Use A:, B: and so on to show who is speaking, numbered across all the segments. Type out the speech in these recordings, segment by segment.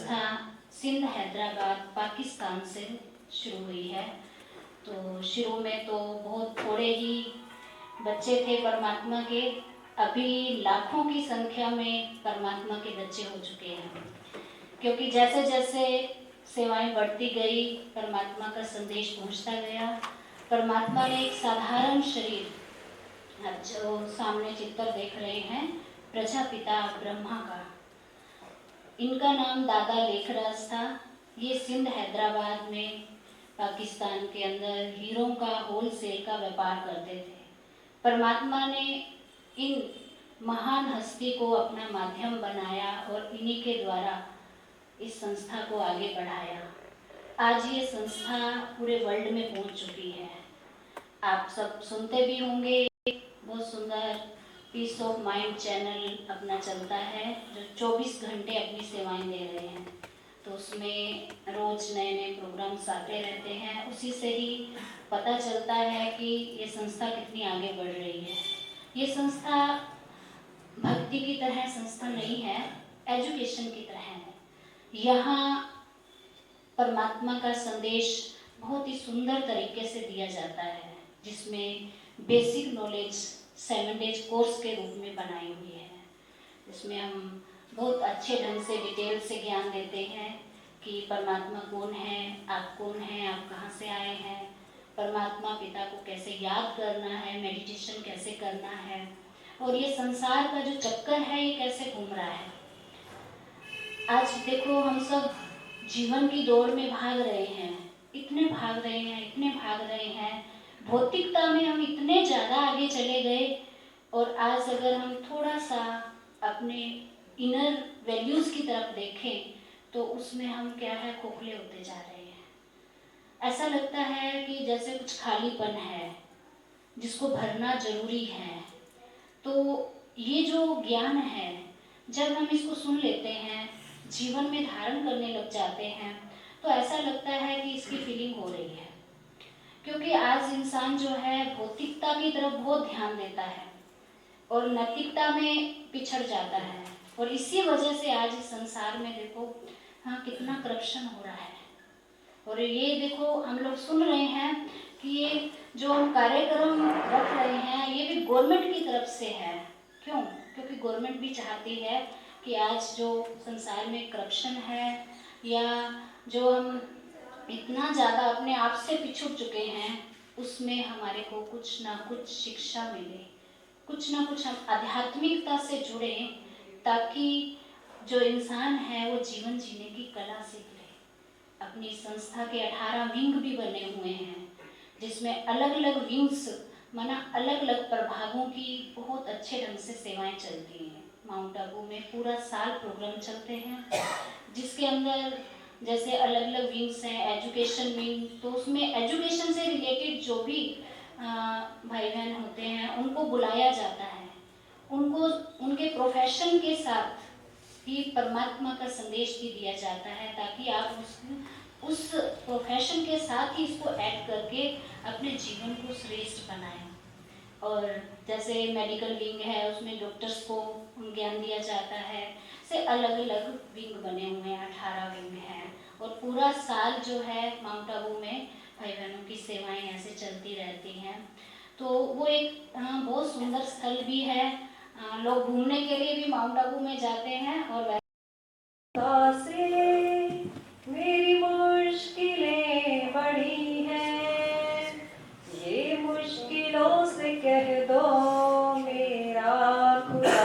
A: संस्था सिंध हैदराबाद पाकिस्तान से शुरू हुई है। तो शुरू में तो बहुत थोड़े ही बच्चे थे परमात्मा के, अभी लाखों की संख्या में परमात्मा के बच्चे हो चुके हैं, क्योंकि जैसे जैसे सेवाएं बढ़ती गई परमात्मा का संदेश पहुंचता गया। परमात्मा ने एक साधारण शरीर, जो सामने चित्र देख रहे हैं प्रजापिता ब्रह्मा का, इनका नाम दादा लेखराज था। ये सिंध हैदराबाद में पाकिस्तान के अंदर हीरों का होलसेल का व्यापार करते थे। परमात्मा ने इन महान हस्ती को अपना माध्यम बनाया और इन्हीं के द्वारा इस संस्था को आगे बढ़ाया। आज ये संस्था पूरे वर्ल्ड में पहुंच चुकी है। आप सब सुनते भी होंगे, बहुत सुंदर पीस ऑफ माइंड चैनल अपना चलता है जो 24 घंटे अपनी सेवाएं दे रहे हैं। तो उसमें रोज नए नए प्रोग्राम्स आते रहते हैं। उसी से ही पता चलता है कि ये संस्था कितनी आगे बढ़ रही है। ये संस्था भक्ति की तरह संस्था नहीं है, एजुकेशन की तरह है। यहाँ परमात्मा का संदेश बहुत ही सुंदर तरीके से दिया जाता है, जिसमें बेसिक नॉलेज 7 डेज कोर्स के रूप में बनाई हुई है। इसमें हम बहुत अच्छे ढंग से डिटेल से ज्ञान देते हैं कि परमात्मा कौन है, आप कौन हैं, आप कहाँ से आए हैं, परमात्मा पिता को कैसे याद करना है, मेडिटेशन कैसे करना है, और ये संसार का जो चक्कर है ये कैसे घूम रहा है। आज देखो हम सब जीवन की दौड़ में भाग रहे हैं, इतने भाग रहे हैं, इतने भाग रहे हैं, भौतिकता में हम इतने ज़्यादा आगे चले गए। और आज अगर हम थोड़ा सा अपने इनर वैल्यूज़ की तरफ देखें तो उसमें हम क्या है, खोखले होते जा रहे हैं। ऐसा लगता है कि जैसे कुछ खालीपन है जिसको भरना जरूरी है। तो ये जो ज्ञान है, जब हम इसको सुन लेते हैं, जीवन में धारण करने लग जाते हैं, तो ऐसा लगता है कि इसकी फीलिंग हो रही है। क्योंकि आज इंसान जो है भौतिकता की तरफ बहुत ध्यान देता है और नैतिकता में पिछड़ जाता है। और इसी वजह से आज इस संसार में देखो हाँ कितना करप्शन हो रहा है। और ये देखो हम लोग सुन रहे हैं कि ये जो हम कार्यक्रम रख रहे हैं ये भी गवर्नमेंट की तरफ से है। क्यों? क्योंकि गवर्नमेंट भी चाहती है कि आज जो संसार में करप्शन है या जो हम इतना ज़्यादा अपने आप से पिछड़ चुके हैं, उसमें हमारे को कुछ ना कुछ शिक्षा मिले, कुछ ना कुछ हम आध्यात्मिकता से जुड़े, ताकि जो इंसान है वो जीवन जीने की कला सीख ले। अपनी संस्था के 18 विंग भी बने हुए हैं, जिसमें अलग अलग विंग्स माना अलग अलग प्रभागों की बहुत अच्छे ढंग से सेवाएं चलती हैं। माउंट आबू में पूरा साल प्रोग्राम चलते हैं, जिसके अंदर जैसे अलग अलग विंग्स हैं। एजुकेशन विंग, तो उसमें एजुकेशन से रिलेटेड जो भी भाई बहन होते हैं उनको बुलाया जाता है, उनको उनके प्रोफेशन के साथ ही परमात्मा का संदेश भी दिया जाता है, ताकि आप उस प्रोफेशन के साथ ही इसको ऐड करके अपने जीवन को श्रेष्ठ बनाएं। और जैसे मेडिकल विंग है उसमें डॉक्टर्स को ज्ञान दिया जाता है। से अलग अलग विंग बने हुए हैं, 18 विंग हैं। और पूरा साल जो है माउंट आबू में भाई बहनों की सेवाएं ऐसे चलती रहती हैं। तो वो एक बहुत सुंदर स्थल भी है। लोग घूमने के लिए भी माउंट आबू में जाते हैं। और
B: मेरी मुश्किलें बड़ी हैं, ये मुश्किलों से कह दो मेरा खुदा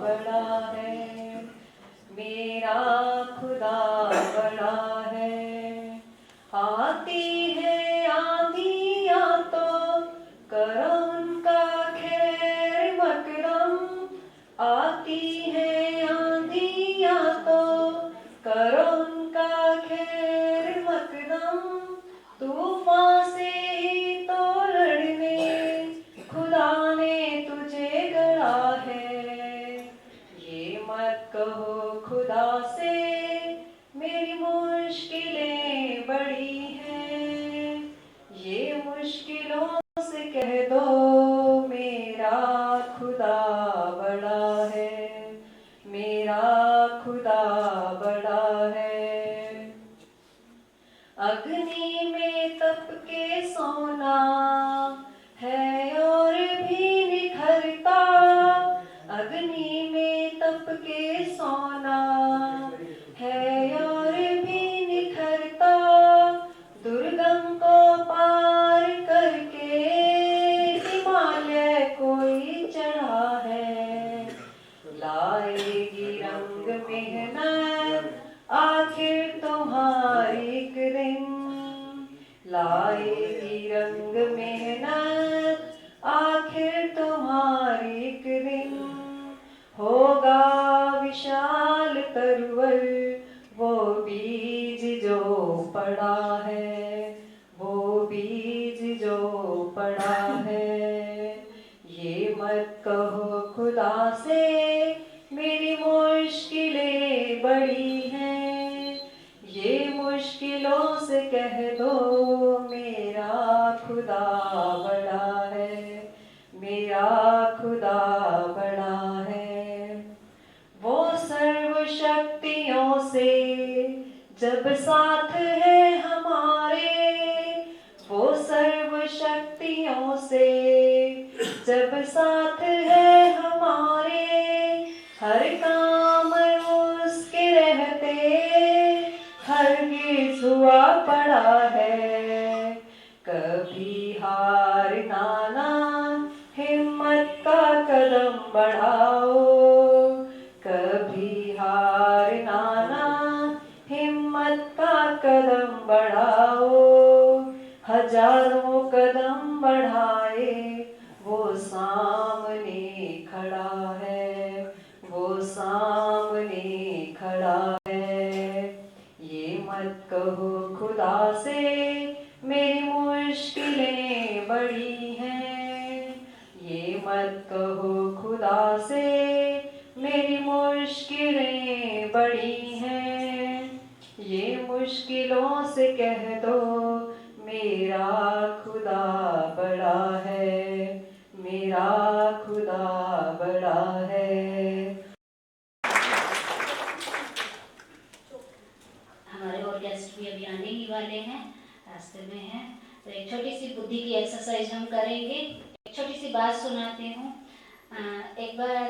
B: बड़ा है, मेरा खुदा बड़ा है। आती है आंधियाँ तो करो उनका खैर मकदम, आती है आंधी के सोना है और भी निखरता, अग्नि में तप के सोना है और भी निखरता, दुर्गम को पार करके हिमालय कोई चढ़ा है। लाएगी रंग मेहनत आखिर तुम्हारी एक दिन, लाएगी रंग मेहनत आखिर तुम्हारी एक दिन, होगा विशाल तरुवर वो बीज जो पड़ा है, वो बीज जो पड़ा है। ये मत कहो खुदा से मेरी मुश्किलें बड़ी हैं, ये मुश्किलों से कह दो मेरा खुदा बड़ा है, मेरा खुदा बड़ा है। वो सर्व शक्तियों से जब साथ है हमारे, वो सर्व शक्तियों से जब साथ है हमारे, हर काम उसके रहते हरगिज़ हुआ पड़ा है। कभी हार ना हिम्मत का कदम बढ़ाओ, कभी हार ना हिम्मत का कदम बढ़ाओ, हजारों कदम बढ़ाए वो सामने खड़ा है, वो सामने खड़ा है। ये मत कहो खुदा से मेरी मुश्किलें बड़ी हैं, ये मत कहो खुदा से मेरी मुश्किलें बड़ी हैं, ये मुश्किलों से कह दो मेरा खुदा बड़ा है, मेरा खुदा बड़ा है।
A: हमारे और गेस्ट भी अभी आने ही वाले हैं, रास्ते में हैं, तो एक छोटी सी बुद्धि की एक्सरसाइज हम करेंगे। एक छोटी सी बात सुनाती हूँ। एक बार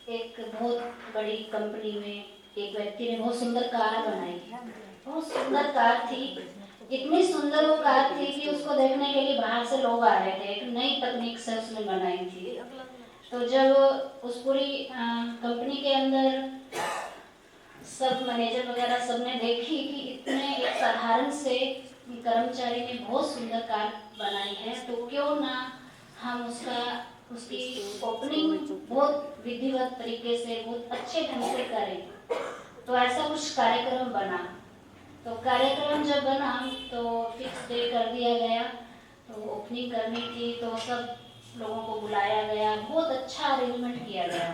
A: एक बहुत बड़ी कंपनी में एक व्यक्ति ने बहुत सुंदर कार बनाई, बहुत सुंदर कार थी, इतनी सुंदर वो कार थी कि उसको देखने के लिए बाहर से लोग आ रहे थे। एक नई तकनीक से उसने बनाई थी। तो जब उस पूरी कंपनी के अंदर सब मैनेजर वगैरह सबने देखी कि इतने एक साधारण से कर्मचारी ने बहुत सुंदर कार बनाई है, तो क्यों ना हम उसकी ओपनिंग बहुत विधिवत तरीके से बहुत अच्छे ढंग से करें। तो ऐसा कुछ कार्यक्रम बना। तो कार्यक्रम जब बना तो फिक्स डे कर दिया गया, तो ओपनिंग करनी थी, तो सब लोगों को बुलाया गया, बहुत अच्छा अरेंजमेंट किया गया।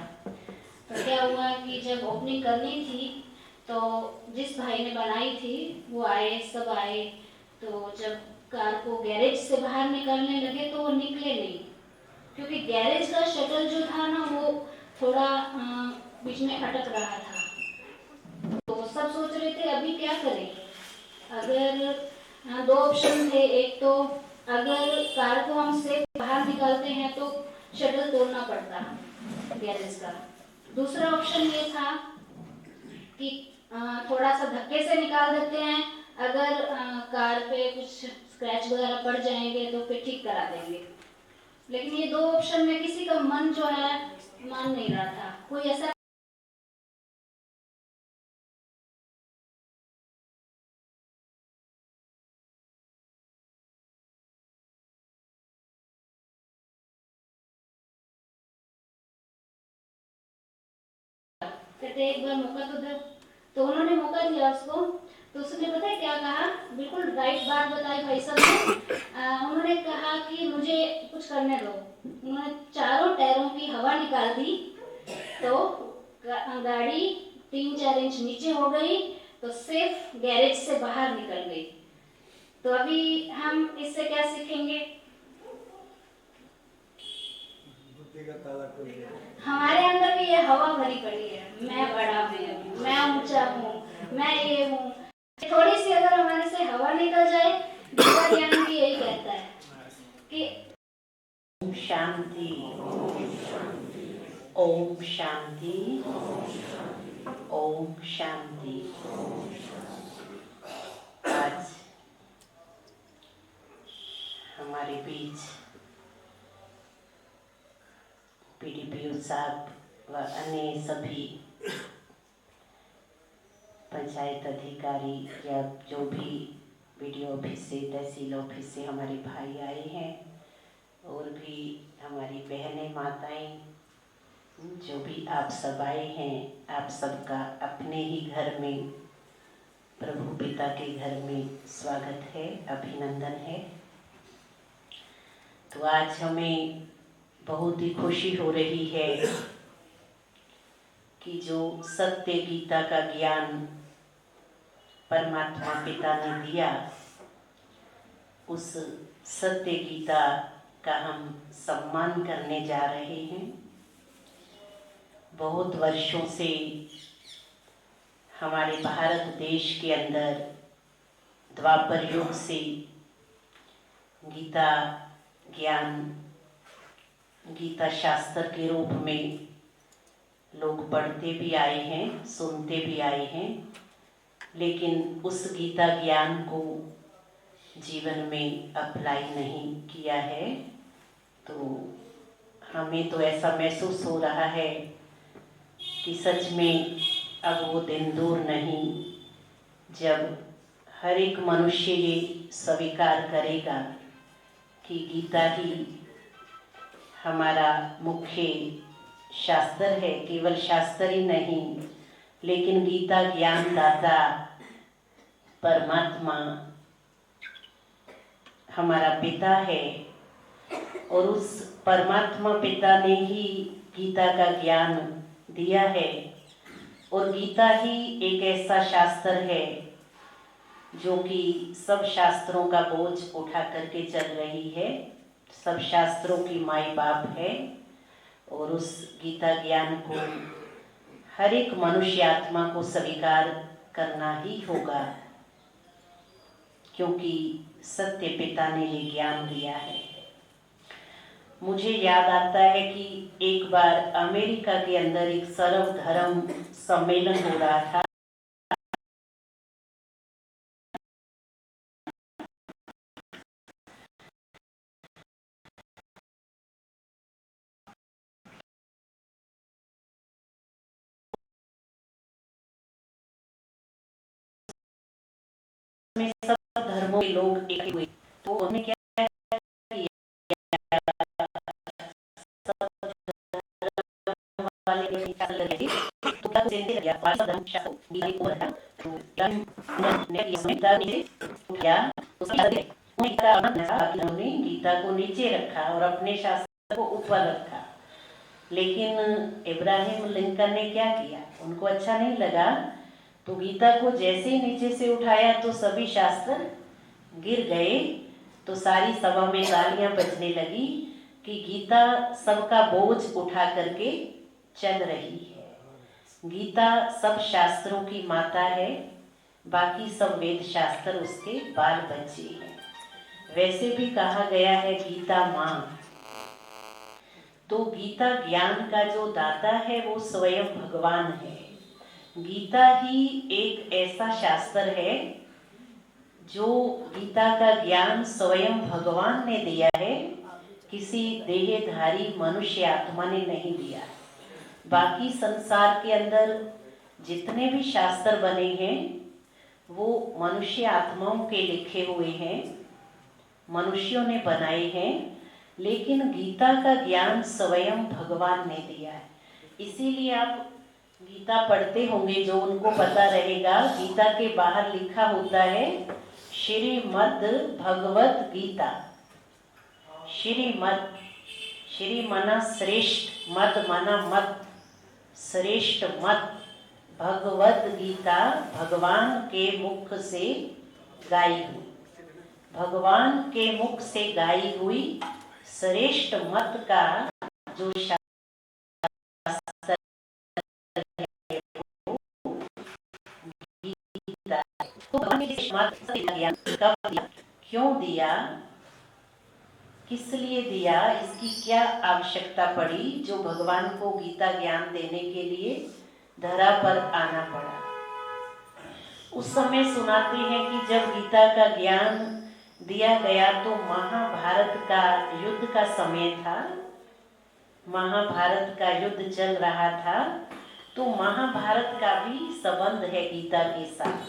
A: तो क्या हुआ कि जब ओपनिंग करनी थी तो जिस भाई ने बनाई थी वो आए, सब आए। तो जब कार को गैरेज से बाहर निकलने लगे तो वो निकले नहीं, क्योंकि गैरेज का शटल जो था ना वो थोड़ा बीच में अटक रहा था। तो सब सोच रहे थे अभी क्या करें। अगर दो ऑप्शन थे, एक तो अगर कार को हम से बाहर निकालते हैं तो शटल तोड़ना पड़ता गैरेज का। दूसरा ऑप्शन ये था कि थोड़ा सा धक्के से निकाल देते हैं, अगर कार पे कुछ स्क्रैच वगैरह पड़ जाएंगे तो फिर ठीक करा देंगे। लेकिन ये दो ऑप्शन में किसी का मन जो है मान नहीं रहा था। कोई ऐसा कहते एक बार मौका तो दो, तो उन्होंने मौका दिया उसको। तो उसने पता है क्या कहा, बिल्कुल राइट बात बताई भाई साहब ने। उन्होंने कहा कि मुझे कुछ करने दो। उन्होंने चारों टायरों की हवा निकाल दी, तो गाड़ी 3-4 इंच नीचे हो गई, तो सेफ गैरेज से बाहर निकल गई। तो अभी हम इससे क्या सीखेंगे? हमारे अंदर भी ये हवा भरी पड़ी है, मैं बड़ा हूँ, मैं ऊंचा हूँ, मैं ये हूँ। थोड़ी सी अगर हमारे से हवा निकल जाए, यानी कि
C: शांति। ओम शांति। ओम शांति। आज हमारे बीच पीडीपीओ साहब व अन्य सभी पंचायत अधिकारी या जो भी वीडियो ऑफिस से, तहसील ऑफिस से हमारे भाई आए हैं और भी हमारी बहनें, माताएं, जो भी आप सब आए हैं, आप सबका अपने ही घर में, प्रभु पिता के घर में स्वागत है, अभिनंदन है। तो आज हमें बहुत ही खुशी हो रही है कि जो सत्य गीता का ज्ञान परमात्मा पिता ने दिया, उस सत्य गीता का हम सम्मान करने जा रहे हैं। बहुत वर्षों से हमारे भारत देश के अंदर द्वापर युग से गीता ज्ञान, गीता शास्त्र के रूप में लोग पढ़ते भी आए हैं, सुनते भी आए हैं, लेकिन उस गीता ज्ञान को जीवन में अप्लाई नहीं किया है। तो हमें तो ऐसा महसूस हो रहा है कि सच में अब वो दिन दूर नहीं जब हर एक मनुष्य ये स्वीकार करेगा कि गीता ही हमारा मुख्य शास्त्र है। केवल शास्त्र ही नहीं, लेकिन गीता ज्ञान दाता परमात्मा हमारा पिता है और उस परमात्मा पिता ने ही गीता का ज्ञान दिया है। और गीता ही एक ऐसा शास्त्र है जो कि सब शास्त्रों का बोझ उठा करके चल रही है, सब शास्त्रों की माई बाप है। और उस गीता ज्ञान को हर एक मनुष्य आत्मा को स्वीकार करना ही होगा, क्योंकि सत्य पिता ने ये ज्ञान दिया है। मुझे याद आता है कि एक बार अमेरिका के अंदर एक सर्वधर्म सम्मेलन हो रहा था। में सब धर्मों के लोग एक हुए, तो उन्होंने क्या उन्होंने गीता को नीचे रखा और अपने शास्त्र को ऊपर रखा। लेकिन इब्राहिम लिंकन ने क्या किया, उनको अच्छा नहीं लगा, तो गीता को जैसे ही नीचे से उठाया तो सभी शास्त्र गिर गए। तो सारी सभा में तालियां बजने लगी कि गीता सबका बोझ उठा करके चल रही है। गीता सब शास्त्रों की माता है, बाकी सब वेद शास्त्र उसके बाल बच्चे हैं। वैसे भी कहा गया है गीता माँ। तो गीता ज्ञान का जो दाता है वो स्वयं भगवान है। गीता ही एक ऐसा शास्त्र है जो गीता का ज्ञान स्वयं भगवान ने दिया है, किसी देहधारी मनुष्य आत्मा ने नहीं दिया। बाकी संसार के अंदर जितने भी शास्त्र बने हैं वो मनुष्य आत्माओं के लिखे हुए हैं, मनुष्यों ने बनाए हैं, लेकिन गीता का ज्ञान स्वयं भगवान ने दिया है। इसीलिए आप गीता पढ़ते होंगे, जो उनको पता रहेगा, गीता के बाहर लिखा होता है श्रीमद् भगवत गीता। श्रीमद्, श्री माना श्रेष्ठ, मद माना मत, श्रेष्ठ मत। भगवत गीता भगवान के मुख से गाई हुई, भगवान के मुख से गाई हुई श्रेष्ठ मत का जो शास्त्र है वो गीता। तो भगवान ने मत कब दिया, क्यों दिया? किस लिए दिया, इसकी क्या आवश्यकता पड़ी, जो भगवान को गीता ज्ञान देने के लिए धरा पर आना पड़ा। उस समय सुनाते हैं कि जब गीता का ज्ञान दिया गया तो महाभारत का युद्ध का समय था, महाभारत का युद्ध चल रहा था। तो महाभारत का भी संबंध है गीता के साथ।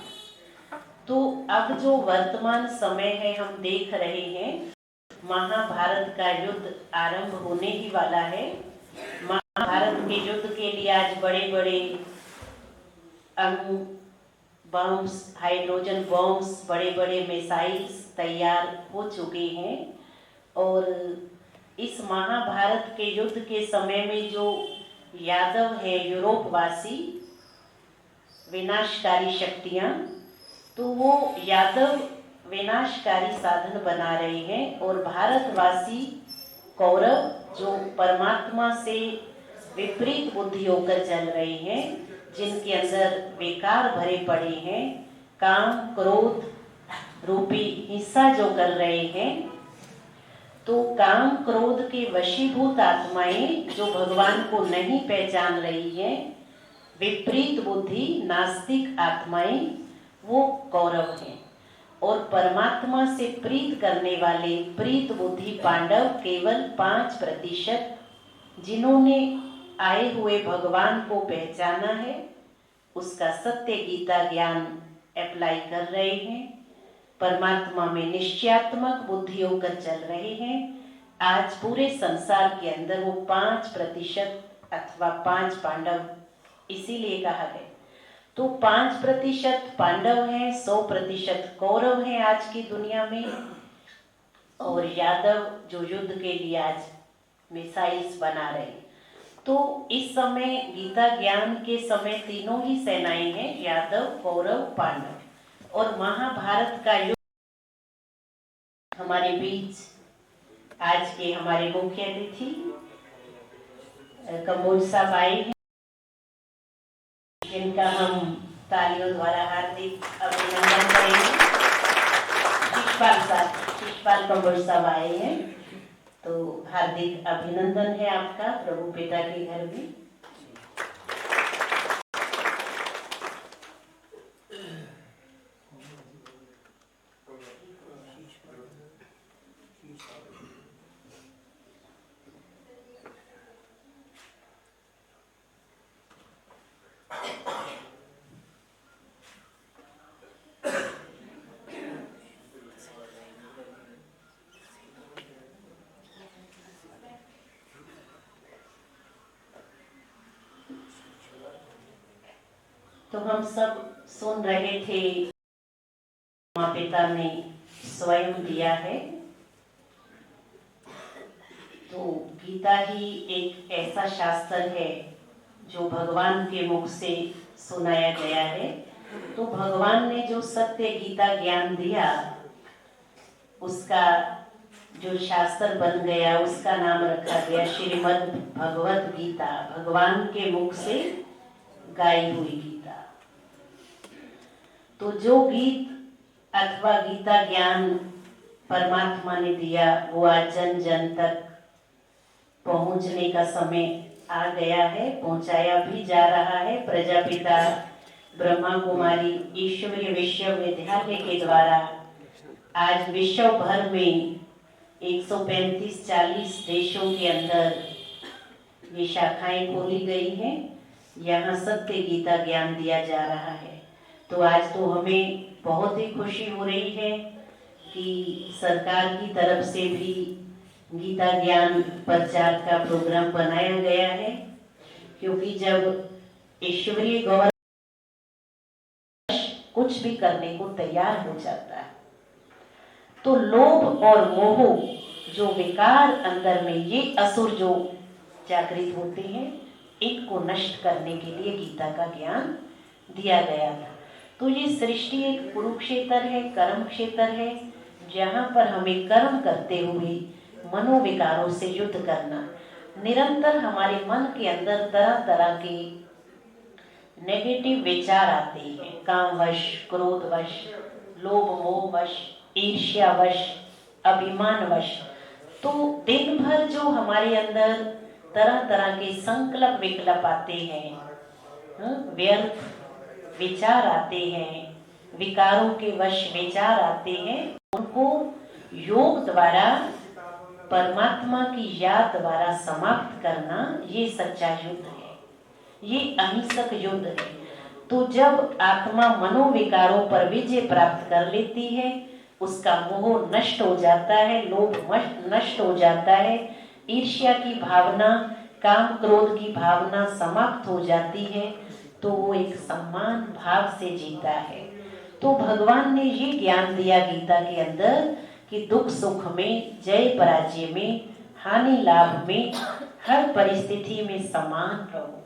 C: तो अब जो वर्तमान समय है हम देख रहे हैं, महाभारत का युद्ध आरंभ होने ही वाला है। महाभारत के युद्ध के लिए आज बड़े बड़े अणु बम्स, हाइड्रोजन बम्स, बड़े बड़े मिसाइल्स तैयार हो चुके हैं। और इस महाभारत के युद्ध के समय में जो यादव है, यूरोपवासी विनाशकारी शक्तियां, तो वो यादव विनाशकारी साधन बना रहे हैं और भारतवासी कौरव जो परमात्मा से विपरीत बुद्धि होकर चल रहे हैं, जिनके अंदर विकार भरे पड़े हैं, काम क्रोध रूपी हिंसा जो कर रहे हैं। तो काम क्रोध के वशीभूत आत्माएं जो भगवान को नहीं पहचान रही हैं, विपरीत बुद्धि नास्तिक आत्माएं, वो कौरव हैं। और परमात्मा से प्रीत करने वाले प्रीत बुद्धि पांडव केवल 5%, जिन्होंने आए हुए भगवान को पहचाना है, उसका सत्य गीता ज्ञान अप्लाई कर रहे हैं, परमात्मा में निश्चयात्मक बुद्धि होकर चल रहे हैं। आज पूरे संसार के अंदर वो 5% अथवा 5 पांडव इसीलिए कहा है। तो 5% पांडव हैं, 100% कौरव हैं आज की दुनिया में। और यादव जो युद्ध के लिए आज मिसाइल्स बना रहे हैं। तो इस समय गीता ज्ञान के समय तीनों ही सेनाएं हैं, यादव, कौरव, पांडव। और महाभारत का युद्ध हमारे बीच आज के हमारे मुख्य अतिथि कंबोज साहब आए हैं, जिनका हम तालियों द्वारा हार्दिक अभिनंदन करेंगे। शिषपाल कंबोज साहब आए हैं, तो हार्दिक अभिनंदन है आपका प्रभु पिता के घर में। तो हम सब सुन रहे थे, माँ पिता ने स्वयं दिया है। तो गीता ही एक ऐसा शास्त्र है जो भगवान के मुख से सुनाया गया है। तो भगवान ने जो सत्य गीता ज्ञान दिया, उसका जो शास्त्र बन गया, उसका नाम रखा गया श्रीमद् भगवत गीता, भगवान के मुख से गाई हुई गीता। तो जो गीत अथवा गीता ज्ञान परमात्मा ने दिया, वो आज जन जन तक पहुंचने का समय आ गया है, पहुंचाया भी जा रहा है। प्रजापिता ब्रह्मा कुमारी ईश्वरीय विश्वविद्यालय के द्वारा आज विश्व भर में 135-40 देशों के अंदर ये शाखाएं खोली गई हैं। यहाँ सत्य गीता ज्ञान दिया जा रहा है। तो आज तो हमें बहुत ही खुशी हो रही है कि सरकार की तरफ से भी गीता ज्ञान प्रचार का प्रोग्राम बनाया गया है, क्योंकि जब ईश्वरीय गवर्नमेंट कुछ भी करने को तैयार हो जाता है, तो लोभ और मोह जो विकार अंदर में, ये असुर जो जागृत होते हैं, इनको नष्ट करने के लिए गीता का ज्ञान दिया गया था। तो ये सृष्टि एक कुरुक्षेत्र है, कर्म क्षेत्र है, जहाँ पर हमें कर्म करते हुए मनोविकारों से युद्ध करना। निरंतर हमारे मन के अंदर तरह तरह के नेगेटिव विचार आते हैं, कामवश, क्रोधवश, लोभ मोहवश, ईर्ष्यावश, अभिमानवश। तो दिन भर जो हमारे अंदर तरह तरह के संकल्प विकल्प आते हैं, व्यर्थ विचार आते हैं, विकारों के वश विचार आते हैं, उनको योग द्वारा, परमात्मा की याद द्वारा समाप्त करना, ये सच्चा युद्ध है, ये अहिंसक युद्ध है। तो जब आत्मा मनोविकारों पर विजय प्राप्त कर लेती है, उसका मोह नष्ट हो जाता है, लोभ नष्ट हो जाता है, ईर्ष्या की भावना, काम क्रोध की भावना समाप्त हो जाती है, तो वो एक सम्मान भाव से जीता है। तो भगवान ने ये ज्ञान दिया गीता के अंदर कि दुख सुख में, जय पराजय में, हानि लाभ में, हर परिस्थिति में समान रहो।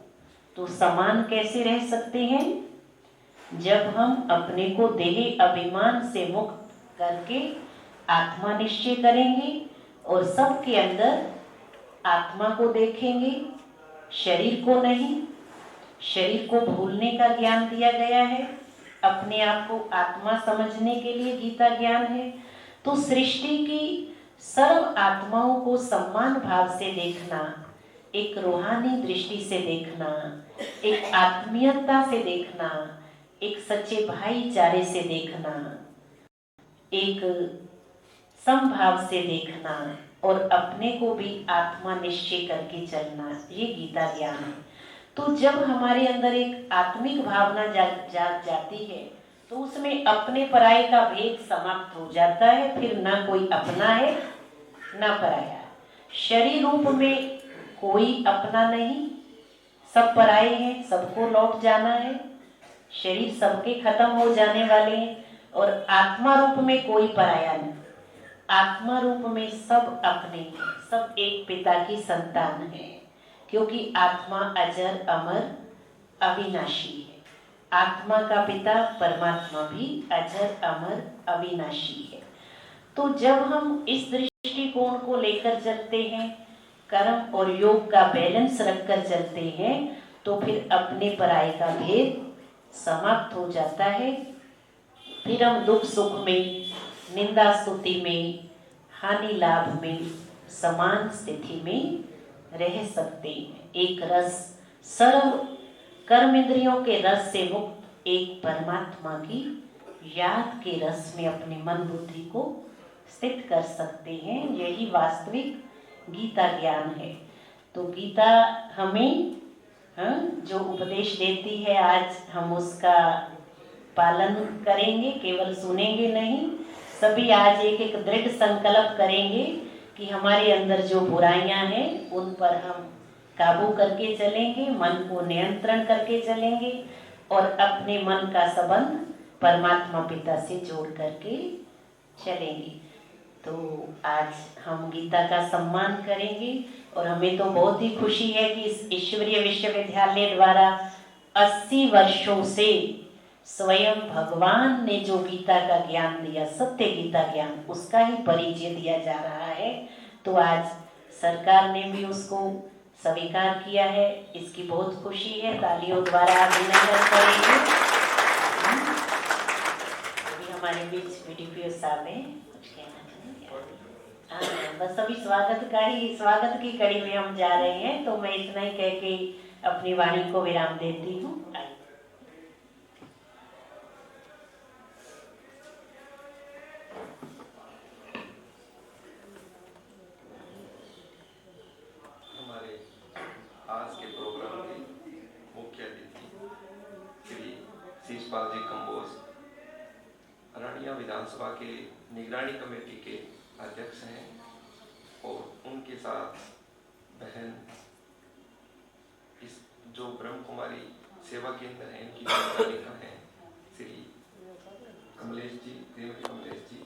C: तो समान कैसे रह सकते हैं? जब हम अपने को देह अभिमान से मुक्त करके आत्मा निश्चय करेंगे और सबके अंदर आत्मा को देखेंगे, शरीर को नहीं। शरीर को भूलने का ज्ञान दिया गया है, अपने आप को आत्मा समझने के लिए गीता ज्ञान है। तो सृष्टि की सर्व आत्माओं को सम्मान भाव से देखना, एक रूहानी दृष्टि से देखना, एक आत्मीयता से देखना, एक सच्चे भाईचारे से देखना, एक समभाव से देखना और अपने को भी आत्मा निश्चय करके चलना, ये गीता ज्ञान है। तो जब हमारे अंदर एक आत्मिक भावना जाग जाती है, तो उसमें अपने पराये का भेद समाप्त हो जाता है। फिर ना कोई अपना है ना पराया। शरीर रूप में कोई अपना नहीं, सब पराये हैं, सबको लौट जाना है, शरीर सबके खत्म हो जाने वाले हैं। और आत्मा रूप में कोई पराया नहीं, आत्मा रूप में सब अपने हैं, सब एक पिता की संतान है, क्योंकि आत्मा अजर अमर अविनाशी है। आत्मा का पिता परमात्मा भी अजर अमर अविनाशी है। तो जब हम इस दृष्टिकोण को लेकर चलते हैं, कर्म और योग का बैलेंस रखकर चलते हैं, तो फिर अपने पराये का भेद समाप्त हो जाता है। फिर हम दुख सुख में, निंदा स्तुति में, हानि लाभ में समान स्थिति में रह सकते हैं। एक रस, सर्व कर्म इंद्रियों के रस से मुक्त एक परमात्मा की याद के रस में अपने मन बुद्धि को स्थित कर सकते हैं। यही वास्तविक गीता ज्ञान है। तो गीता हमें जो उपदेश देती है, आज हम उसका पालन करेंगे, केवल सुनेंगे नहीं। सभी आज एक एक दृढ़ संकल्प करेंगे कि हमारे अंदर जो बुराइयां हैं उन पर हम काबू करके चलेंगे, मन को नियंत्रण करके चलेंगे और अपने मन का संबंध परमात्मा पिता से जोड़ करके चलेंगे। तो आज हम गीता का सम्मान करेंगे और हमें तो बहुत ही खुशी है कि इस ईश्वरीय विश्वविद्यालय द्वारा 80 वर्षों से स्वयं भगवान ने जो गीता का ज्ञान दिया, सत्य गीता ज्ञान, उसका ही परिचय दिया जा रहा है। तो आज सरकार ने भी उसको स्वीकार किया है, इसकी बहुत खुशी है। तालियों द्वारा अभिनंदन करेंगे। अभी हमारे बीच बीडीपीओ साहब हैं, कुछ कहना चाहेंगे? बस अभी स्वागत की कड़ी में हम जा रहे हैं, तो मैं इतना ही कह के अपनी वाणी को विराम देती हूँ।
D: आज के प्रोग्राम के मुख्य अतिथि श्री शिषपाल जी कंबोज अरनिया विधानसभा के निगरानी कमेटी के अध्यक्ष हैं और उनके साथ बहन इस जो ब्रह्म कुमारी सेवा केंद्र है इनकी संचालिका हैं श्री कमलेश जी, श्रीमती कमलेश जी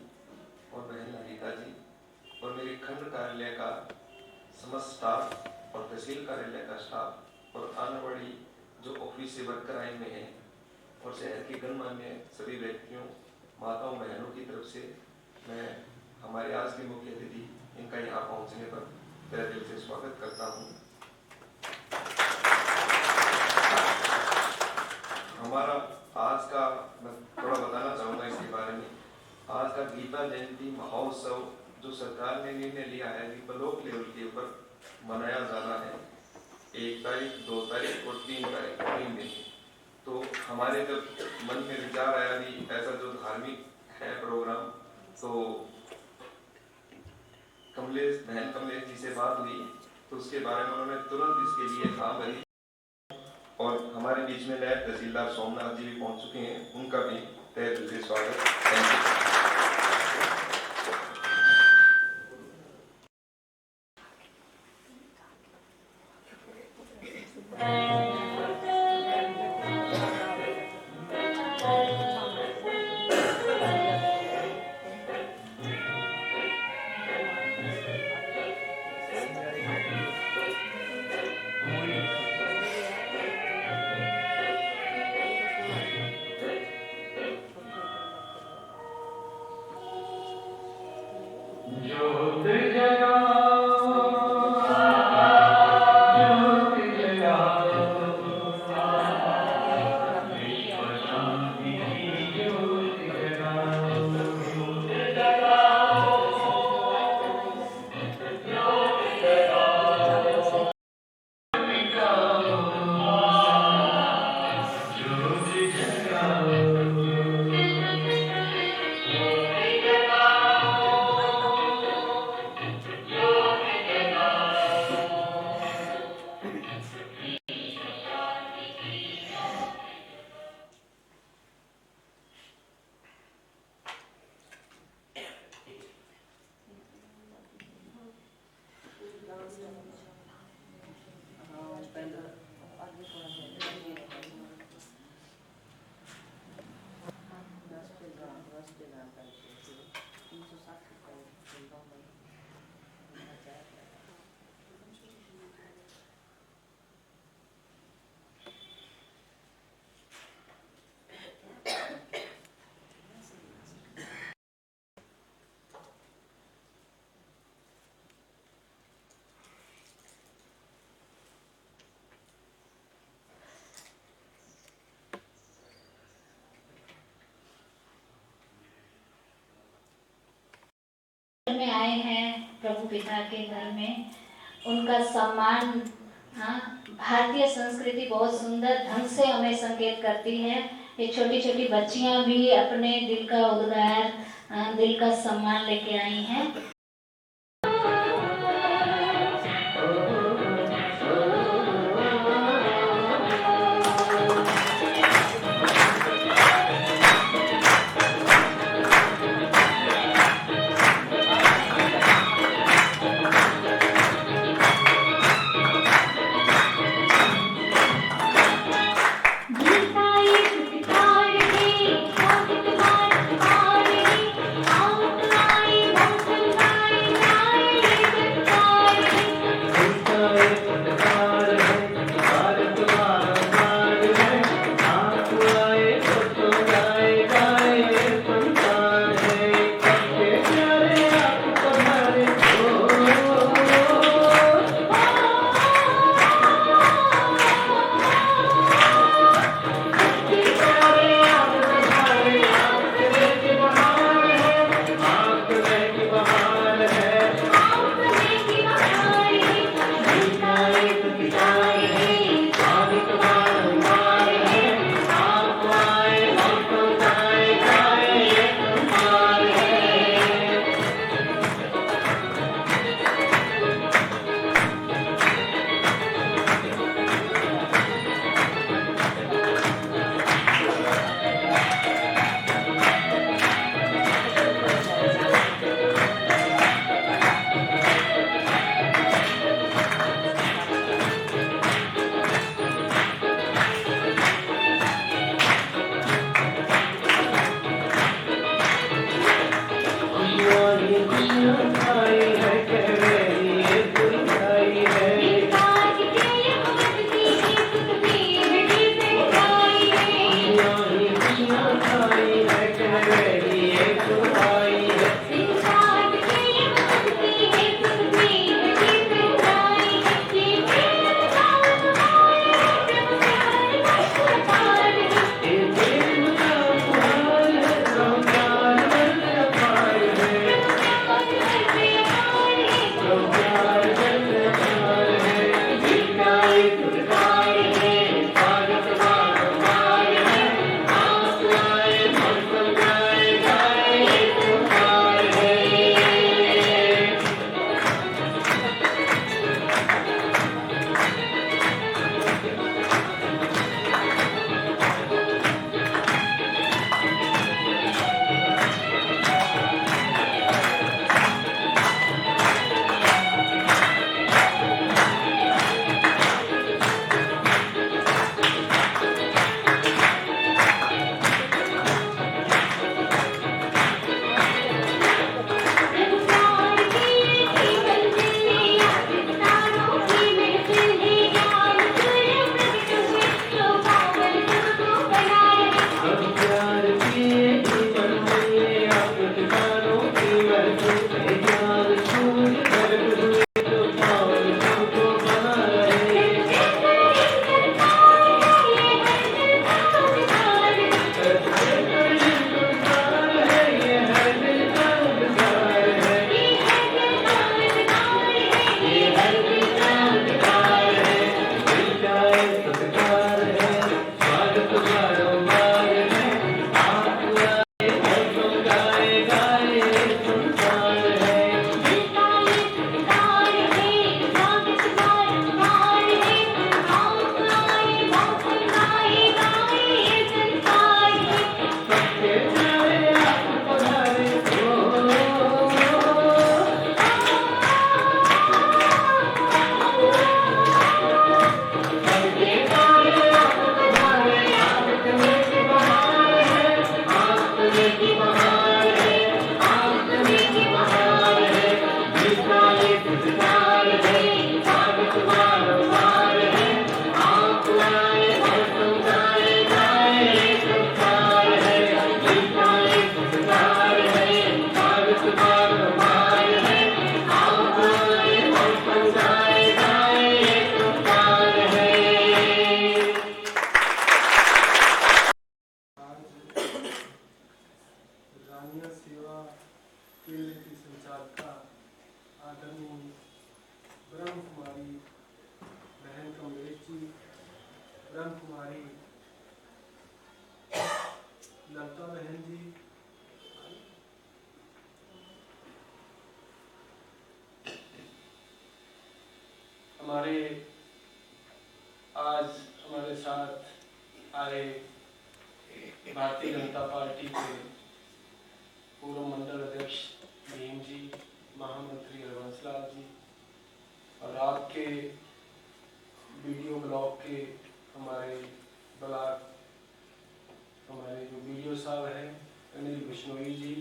D: और बहन ललिता जी और मेरे खंड कार्यालय का समस्त स्टाफ और तहसील कार्यालय का स्टाफ और आंगनबाड़ी जो ऑफिस से वर्कर आए हुए हैं और शहर के गणमान्य सभी व्यक्तियों, माताओं, बहनों की तरफ से मैं हमारे आज के मुख्य अतिथि इनका यहाँ पहुँचने पर मेरा दिल से स्वागत करता हूँ। हमारा आज का, मैं थोड़ा बताना चाहूँगा इसके बारे में। आज का गीता जयंती महोत्सव जो सरकार ने निर्णय लिया है कि ब्लॉक लेवल के ऊपर मनाया जाना है 1 तारीख, 2 तारीख और 3 तारीख, 3 दिन। तो हमारे जब मन में विचार आया कि ऐसा जो धार्मिक है प्रोग्राम, तो बहन कमलेश जी से बात हुई, तो उसके बारे में उन्होंने तुरंत इसके लिए हाँ भरी। और हमारे बीच में नायब तहसीलदार सोमनाथ जी भी पहुंच चुके हैं, उनका भी तहे दिल से स्वागत। Thank you.
A: में आए हैं प्रभु पिता के घर में, उनका सम्मान, भारतीय संस्कृति बहुत सुंदर ढंग से हमें संकेत करती है। ये छोटी छोटी बच्चियां भी अपने दिल का उद्गार, दिल का सम्मान लेके आई हैं।
E: हमारे आज हमारे साथ आए भारतीय जनता पार्टी के पूर्व मंडल अध्यक्ष भीम जी, महामंत्री हरवंश लाल जी और आपके वीडियो ब्लॉग के हमारे ब्लॉग हमारे जो वीडियो साहब हैं अनिल बिश्नोई जी,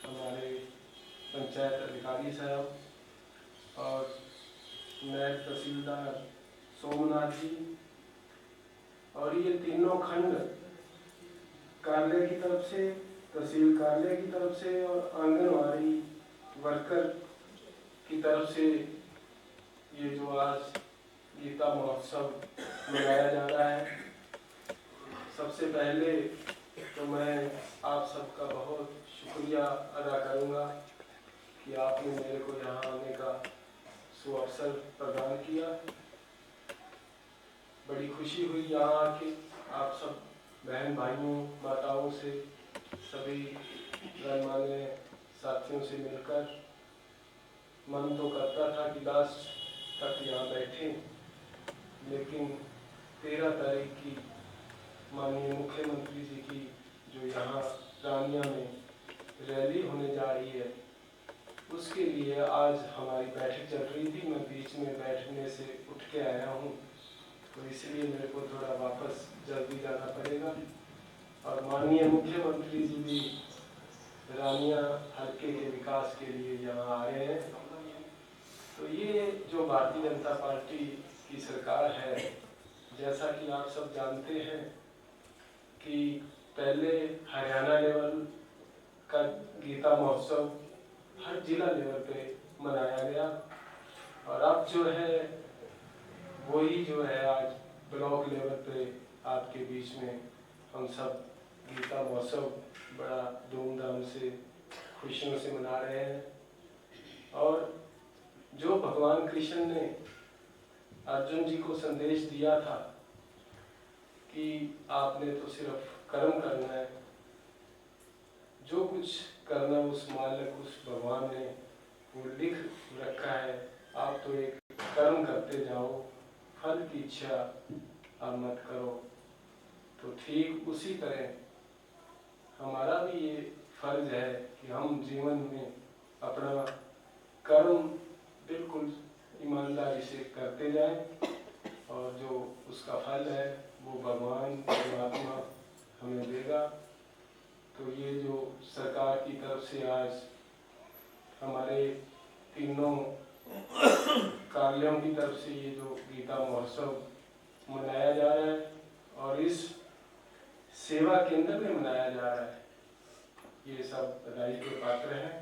E: हमारे पंचायत अधिकारी साहब और नायब तहसीलदार सोमनाथ जी और ये तीनों खंड कार्यालय की तरफ से, तहसील कार्यालय की तरफ से और आंगनवाड़ी वर्कर की तरफ से ये जो आज गीता महोत्सव मनाया जा रहा है। सबसे पहले तो मैं आप सबका बहुत शुक्रिया अदा करूंगा कि आपने मेरे को यहाँ आने का सुअवसर प्रदान किया। बड़ी खुशी हुई यहाँ आके आप सब बहन भाइयों माताओं से, सभी गणमान्य साथियों से मिलकर मन तो करता था कि लास्ट तक यहाँ बैठे, लेकिन 13 तारीख की माननीय मुख्यमंत्री जी की जो यहाँ रानिया में रैली होने जा रही है, उसके लिए आज हमारी बैठक चल रही थी। मैं बीच में बैठने से उठ के आया हूँ, तो इसलिए मेरे को थोड़ा वापस जल्दी जाना पड़ेगा। और माननीय मुख्यमंत्री जी भी रानिया हल्के के विकास के लिए यहाँ आए हैं। तो ये जो भारतीय जनता पार्टी की सरकार है, जैसा कि आप सब जानते हैं कि पहले हरियाणा लेवल का गीता महोत्सव हर जिला लेवल पे मनाया गया और अब जो है वही जो है आज ब्लॉक लेवल पे आपके बीच में हम सब गीता महोत्सव बड़ा धूमधाम से, खुशियों से मना रहे हैं। और जो भगवान कृष्ण ने अर्जुन जी को संदेश दिया था कि आपने तो सिर्फ कर्म करना है, जो कुछ करना उस मालिक उस भगवान ने वो लिख रखा है, आप तो एक कर्म करते जाओ, फल की इच्छा आप मत करो। तो ठीक उसी तरह हमारा भी ये फर्ज है कि हम जीवन में अपना कर्म बिल्कुल ईमानदारी से करते जाएं और जो उसका फल है वो भगवान परमात्मा हमें देगा। तो ये जो सरकार की तरफ से आज हमारे तीनों कार्यालयों की तरफ से ये जो गीता महोत्सव मनाया जा रहा है और इस सेवा केंद्र में मनाया जा रहा है, ये सब बधाई के पात्र हैं।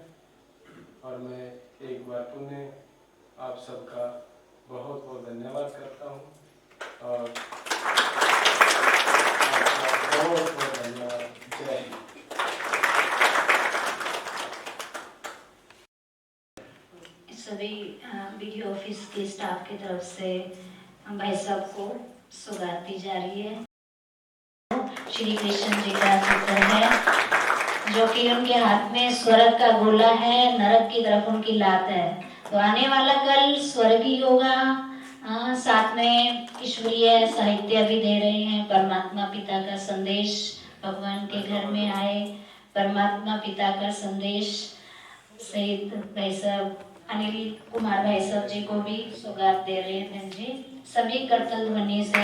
E: और मैं एक बार पुनः आप सबका बहुत बहुत धन्यवाद करता हूँ और आपका बहुत बहुत धन्यवाद। जय हिंद।
A: सभी वीडियो ऑफिस के स्टाफ की तरफ से भाई साहब को सौगात दी जा रही है। श्री कृष्ण जी का चित्र है जो कि उनके हाथ में स्वर्ग का गोला है, नरक की तरफ उनकी लात है। तो आने वाला कल स्वर्गीय होगा, साथ में ईश्वरीय साहित्य भी दे रहे हैं। परमात्मा पिता का संदेश भगवान के घर में आए, परमात्मा पिता का संदेश शहीद भाई साहब अनिल कुमार भाई साहब जी को भी सौगात दे रहे हैं। जी सभी करतल ध्वनि से